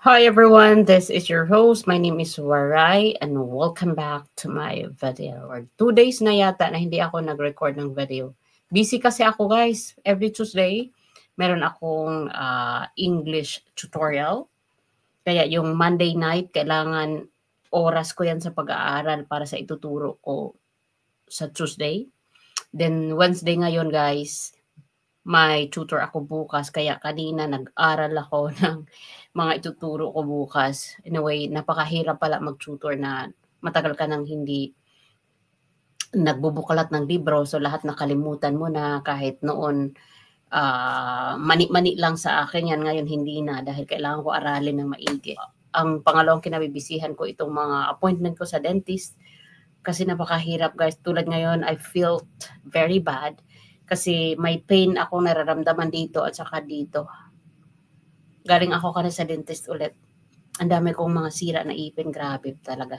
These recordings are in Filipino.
Hi everyone, this is your host. My name is Waray and welcome back to my video. Or 2 days na yata na hindi ako nag-record ng video. Busy kasi ako guys. Every Tuesday, meron akong English tutorial. Kaya yung Monday night, kailangan oras ko yan sa pag-aaral para sa ituturo ko sa Tuesday. Then Wednesday ngayon guys, may tutor ako bukas. Kaya kanina nag-aral ako ng mga ituturo ko bukas. In a way, napakahirap pala mag-tutor na matagal ka nang hindi nagbubukalat ng libro. So lahat nakalimutan mo na kahit noon mani-mani lang sa akin yan. Ngayon hindi na dahil kailangan ko aralin ng maigi. Ang pangalawang kinabibisihan ko itong mga appointment ko sa dentist. Kasi napakahirap guys. Tulad ngayon, I felt very bad. Kasi may pain akong nararamdaman dito at saka dito. Galing ako kanina sa dentist ulit. Ang dami kong mga sira na ipin. Grabe talaga.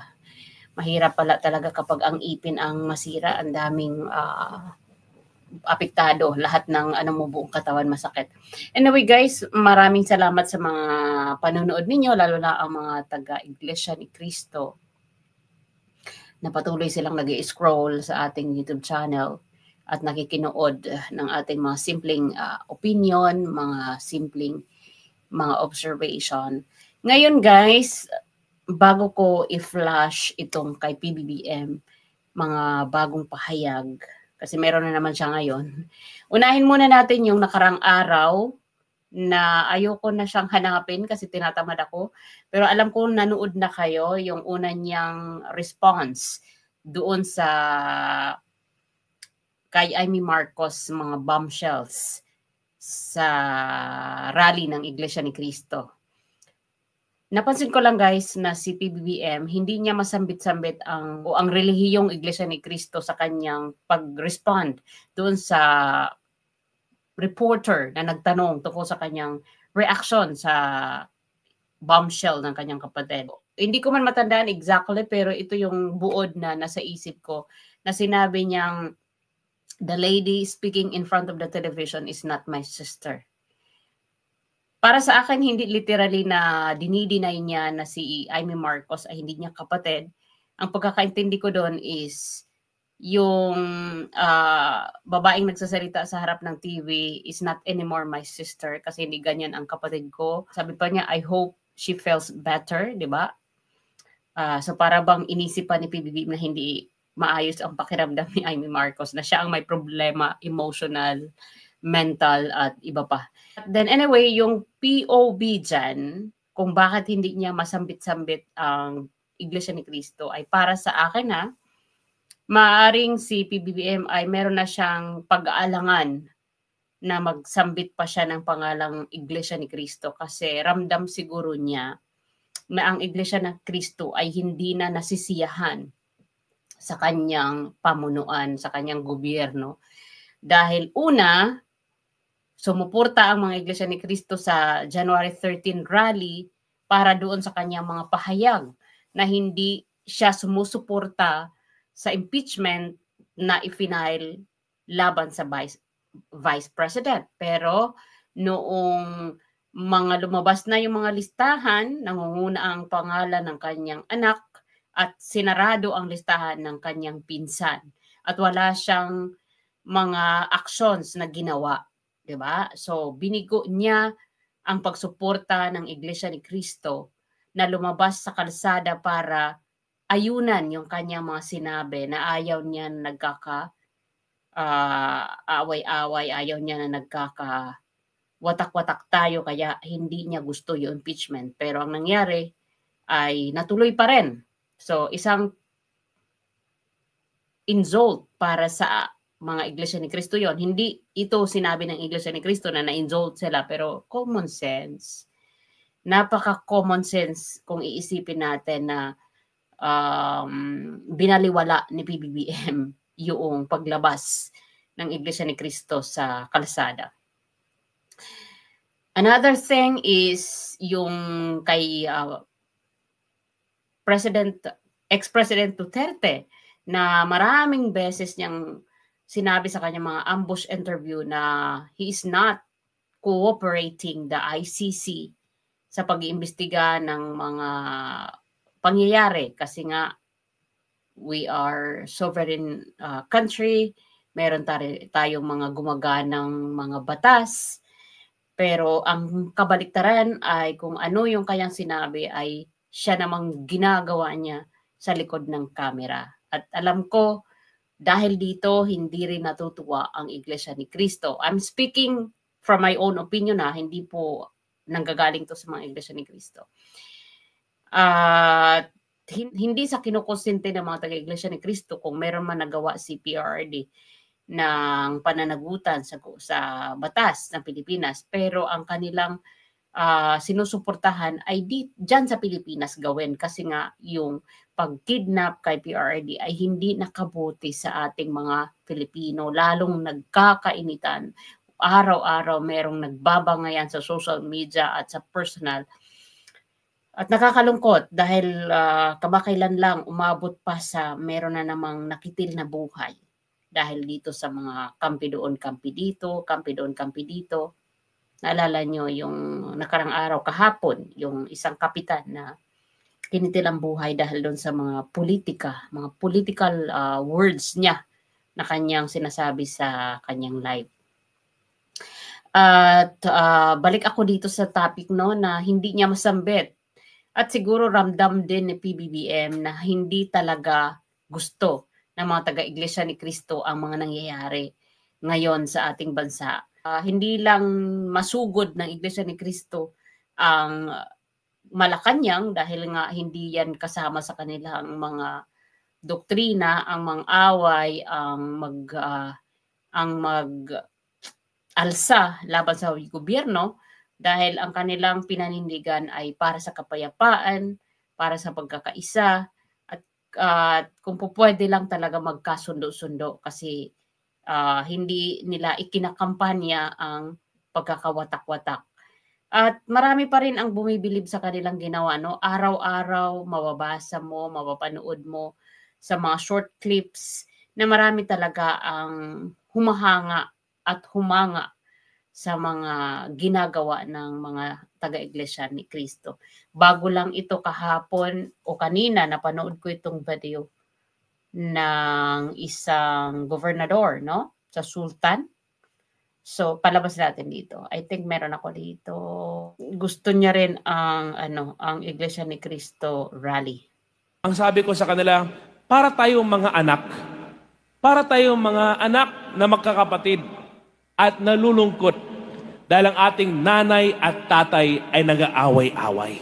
Mahirap pala talaga kapag ang ipin ang masira. Ang daming apektado. Lahat ng buong katawan masakit. Anyway guys, maraming salamat sa mga panonood ninyo. Lalo na ang mga taga-Iglesia ni Cristo. Na patuloy silang nag-i-scroll sa ating YouTube channel. At nakikinood ng ating mga simpleng opinion, mga simpleng mga observation. Ngayon guys, bago ko i-flash itong kay PBBM, mga bagong pahayag, kasi meron na naman siya ngayon. Unahin muna natin yung nakarang araw na ayoko na siyang hanapin kasi tinatamad ako. Pero alam ko nanood na kayo yung una niyang response doon sa kay Amy Marcos mga bombshells sa rally ng Iglesia ni Cristo. Napansin ko lang guys na si PBBM hindi niya masambit-sambit ang relihiyong Iglesia ni Cristo sa kanyang pag-respond doon sa reporter na nagtanong tungkol sa kanyang reaction sa bombshell ng kanyang kapatid. Hindi ko man matandaan exactly pero ito yung buod na nasa isip ko na sinabi niyang the lady speaking in front of the television is not my sister. Para sa akin, hindi literally na dinideny niya na si Amy Marcos ay hindi niya kapatid. Ang pagkakaintindi ko doon is yung babaeng nagsasalita sa harap ng TV is not anymore my sister kasi hindi ganyan ang kapatid ko. Sabi pa niya, I hope she feels better, di ba? So para bang inisipan ni PBB na hindi maayos ang pakiramdam ni Amy Marcos na siya ang may problema, emotional, mental at iba pa. Then anyway, yung POV dyan, kung bakit hindi niya masambit-sambit ang Iglesia ni Cristo ay para sa akin maaring si PBBM ay meron na siyang pag-aalangan na magsambit pa siya ng pangalang Iglesia ni Cristo kasi ramdam siguro niya na ang Iglesia ng Cristo ay hindi na nasisiyahan sa kanyang pamunuan, sa kanyang gobyerno. Dahil una, sumuporta ang mga Iglesia ni Cristo sa January 13 rally para doon sa kanyang mga pahayag na hindi siya sumusuporta sa impeachment na i-file laban sa Vice President. Pero noong mga lumabas na yung mga listahan, nangunguna ang pangalan ng kanyang anak, at sinarado ang listahan ng kanyang pinsan at wala siyang mga actions na ginawa, 'di ba? So binigo niya ang pagsuporta ng Iglesia ni Cristo na lumabas sa kalsada para ayunan yung kanyang mga sinabi na ayaw niya na away-away, ayaw niya na watak-watak tayo kaya hindi niya gusto yung impeachment. Pero ang nangyari ay natuloy pa rin. So, isang insult para sa mga Iglesia ni Cristo yon. Hindi ito sinabi ng Iglesia ni Cristo na na-insult sila, pero common sense. Napaka-common sense kung iisipin natin na binaliwala ni PBBM yung paglabas ng Iglesia ni Cristo sa kalsada. Another thing is yung kay ex-President Duterte na maraming beses niyang sinabi sa kanyang mga ambush interview na he is not cooperating the ICC sa pag-iimbestiga ng mga pangyayari kasi nga we are sovereign country, meron tayong mga gumaganang mga batas, pero ang kabaliktaran ay kung ano yung kanyang sinabi ay siya namang ginagawa niya sa likod ng kamera. At alam ko, dahil dito, hindi rin natutuwa ang Iglesia ni Cristo. I'm speaking from my own opinion hindi po nanggagaling to sa mga Iglesia ni Cristo. Hindi sa kinukonsente ng mga taga-Iglesia ni Cristo kung meron man nagawa si PRRD ng pananagutan sa batas ng Pilipinas, pero ang kanilang sinusuportahan ay dyan sa Pilipinas gawin kasi nga yung pag-kidnap kay PRRD ay hindi nakabuti sa ating mga Pilipino, lalong nagkakainitan. Araw-araw merong nagbabangayan sa social media at sa personal. At nakakalungkot dahil kamakailan lang umabot pa sa meron na namang nakitil na buhay dahil dito sa mga kampi doon, kampi dito, kampi doon, kampi dito. Naalala nyo yung nakarang araw kahapon, yung isang kapitan na kinitil ang buhay dahil doon sa mga mga political words niya na kanyang sinasabi sa kanyang live. At balik ako dito sa topic na hindi niya masambit. At siguro ramdam din ni PBBM na hindi talaga gusto ng mga taga-Iglesia ni Cristo ang mga nangyayari ngayon sa ating bansa. Hindi lang masugod ng Iglesia ni Cristo ang Malacanang dahil nga hindi yan kasama sa kanilang mga doktrina, ang mang-away, ang mag-alsa laban sa gobyerno, dahil ang kanilang pinanindigan ay para sa kapayapaan, para sa pagkakaisa, at kung pwede lang talaga magkasundo-sundo kasi hindi nila ikinakampanya ang pagkakawatak-watak. At marami pa rin ang bumibilib sa kanilang ginawa. Araw-araw mababasa mo, mapapanood mo sa mga short clips na marami talaga ang humahanga at humanga sa mga ginagawa ng mga taga-Iglesia ni Cristo. Bago lang ito kahapon o kanina, napanood ko itong video ng isang gobernador sa Sultan. So palabas natin dito. I think meron ako dito. Gusto niya rin ang Iglesia ni Cristo rally. Ang sabi ko sa kanila, para tayong mga anak. Para tayong mga anak na magkakapatid at nalulungkot dahil ang ating nanay at tatay ay nag-aaway-away.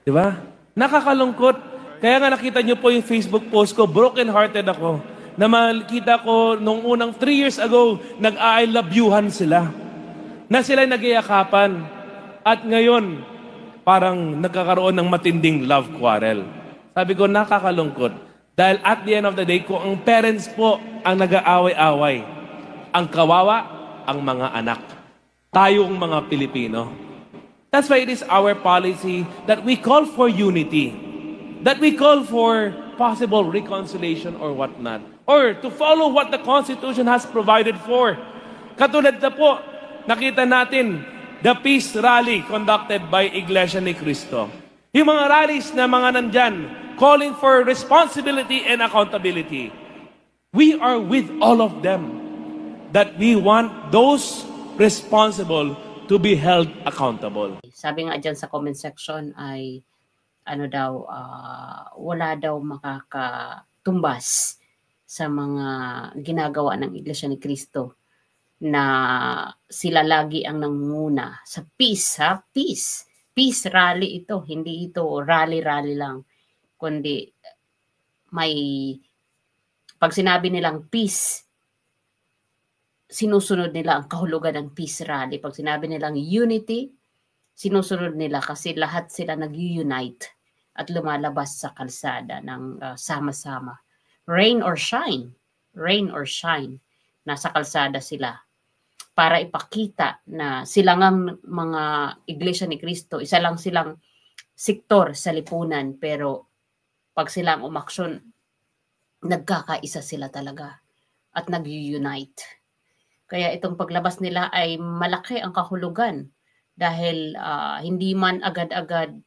Di ba? Nakakalungkot. Kaya nga nakita niyo po yung Facebook post ko, broken-hearted ako, na makita ko nung unang 3 years ago, nag-I love youhan sila. Na sila nag-iakapan. At ngayon, parang nagkakaroon ng matinding love quarrel. Sabi ko, nakakalungkot. Dahil at the end of the day, kung ang parents po ang nag-aaway-away, ang kawawa, ang mga anak. Tayong mga Pilipino. That's why it is our policy that we call for unity. That we call for possible reconciliation or whatnot. Or to follow what the Constitution has provided for. Katulad na po, nakita natin the peace rally conducted by Iglesia ni Cristo. Yung mga rallies na mga nandyan, calling for responsibility and accountability. We are with all of them. That we want those responsible to be held accountable. Sabi nga dyan sa comment section ay wala daw makakatumbas sa mga ginagawa ng Iglesia ni Cristo na sila lagi ang nangunguna sa peace, peace. Peace rally ito, hindi ito rally-rally lang, kundi pag sinabi nilang peace, sinusunod nila ang kahulugan ng peace rally. Pag sinabi nilang unity, sinusunod nila kasi lahat sila nag-unite at lumalabas sa kalsada ng sama-sama. Rain or shine, nasa kalsada sila para ipakita na silang mga Iglesia ni Cristo, isa lang silang sektor sa lipunan, pero pag silang umaksyon, nagkakaisa sila talaga at nag-unite. Kaya itong paglabas nila ay malaki ang kahulugan dahil hindi man agad-agad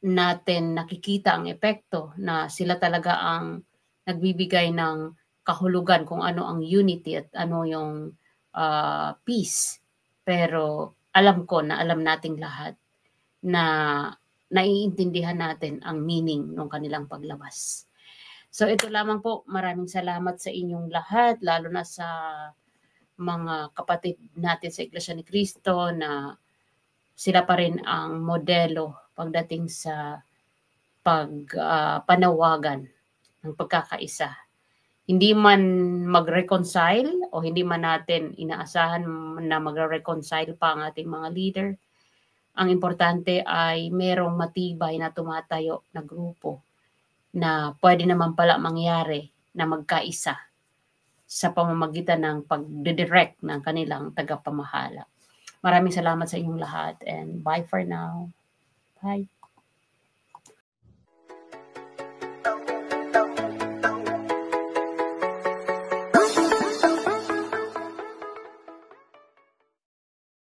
natin nakikita ang epekto na sila talaga ang nagbibigay ng kahulugan kung ano ang unity at ano yung peace. Pero alam ko na alam nating lahat na naiintindihan natin ang meaning ng kanilang paglabas. So ito lamang po, maraming salamat sa inyong lahat, lalo na sa mga kapatid natin sa Iglesia ni Cristo na sila pa rin ang modelo pagdating sa panawagan ng pagkakaisa. Hindi man mag-reconcile o hindi man natin inaasahan na mag-reconcile pa ang ating mga leader, ang importante ay merong matibay na tumatayo na grupo na pwede naman pala mangyari na magkaisa sa pamamagitan ng pagdidirect ng kanilang tagapamahala. Maraming salamat sa inyong lahat and bye for now. Bye.